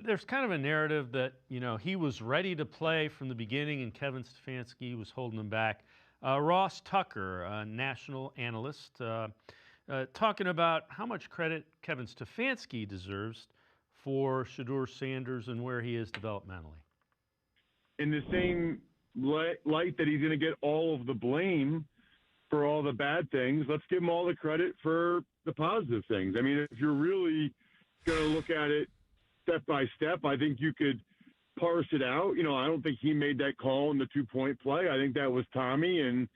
there's kind of a narrative that, he was ready to play from the beginning and Kevin Stefanski was holding him back. Ross Tucker, a national analyst, talking about how much credit Kevin Stefanski deserves for Shedeur Sanders and where he is developmentally. In the same light that he's going to get all of the blame for all the bad things, let's give him all the credit for the positive things. I mean, if you're really going to look at it step by step, I think you could parse it out. I don't think he made that call in the 2-point play. I think that was Tommy, and,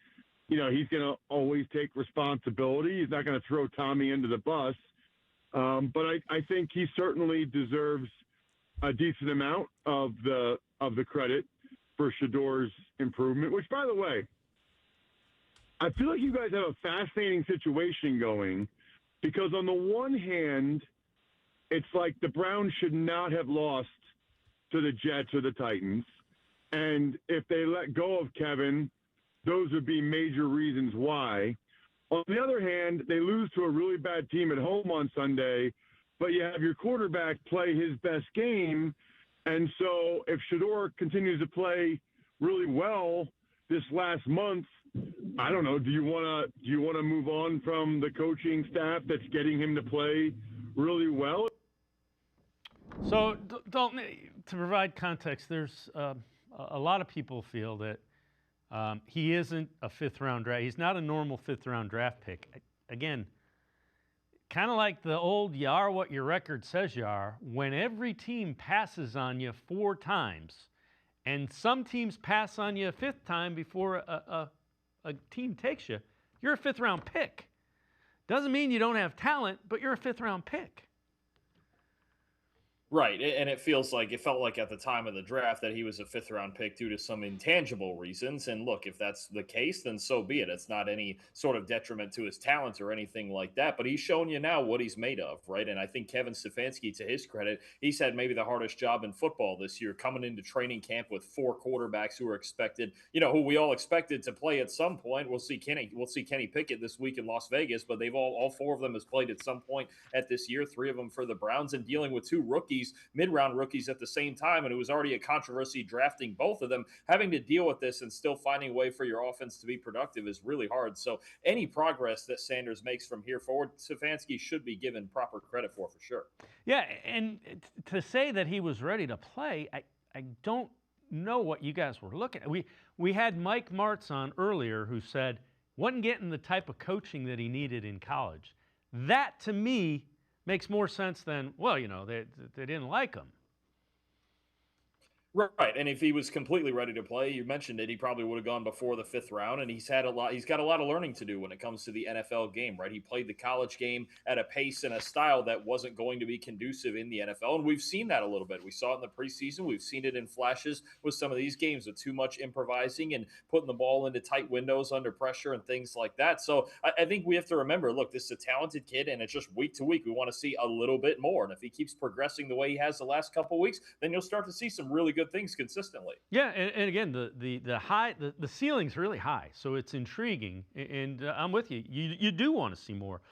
he's going to always take responsibility. He's not going to throw Tommy into the bus. But I think he certainly deserves a decent amount of the credit for Shedeur's improvement, which, by the way, I feel like you guys have a fascinating situation going because on the one hand, it's like the Browns should not have lost to the Jets or the Titans. And if they let go of Kevin, those would be major reasons why. On the other hand, they lose to a really bad team at home on Sunday, but you have your quarterback play his best game. And so if Shedeur continues to play really well this last month, I don't know, do you want to move on from the coaching staff that's getting him to play really well? So, Dalton, to provide context, there's a lot of people feel that he isn't a fifth-round draft. He's not a normal fifth-round draft pick. Again, kind of like the old "you are what your record says you are." When every team passes on you 4 times, and some teams pass on you a 5th time before a team takes you, you're a 5th-round pick. Doesn't mean you don't have talent, but you're a 5th-round pick. Right, and it felt like at the time of the draft that he was a 5th-round pick due to some intangible reasons. And look, if that's the case, then so be it. It's not any sort of detriment to his talents or anything like that. But he's shown you now what he's made of, right? And I think Kevin Stefanski, to his credit, he's had maybe the hardest job in football this year, coming into training camp with 4 quarterbacks who are expected, who we all expected to play at some point. We'll see Kenny Pickett this week in Las Vegas, but they've all 4 of them has played at some point at this year. 3 of them for the Browns, and dealing with 2 rookies. Mid-round rookies at the same time, and it was already a controversy drafting both of them. Having to deal with this and still finding a way for your offense to be productive is really hard. So any progress that Sanders makes from here forward, Stefanski should be given proper credit for sure. Yeah, and to say that he was ready to play, I don't know what you guys were looking at. We had Mike Martz on earlier who said wasn't getting the type of coaching that he needed in college. That, to me, makes more sense than, they didn't like him. Right, and if he was completely ready to play, you mentioned it, he probably would have gone before the 5th round, and he's got a lot of learning to do when it comes to the NFL game, right? He played the college game at a pace and a style that wasn't going to be conducive in the NFL, and we've seen that a little bit. We saw it in the preseason. We've seen it in flashes with some of these games with too much improvising and putting the ball into tight windows under pressure and things like that. So I think we have to remember, look, this is a talented kid, and it's just week to week. We want to see a little bit more, and if he keeps progressing the way he has the last couple of weeks, then you'll start to see some really good things consistently. Yeah, and again, the ceiling's really high, so it's intriguing, and I'm with you. You do want to see more.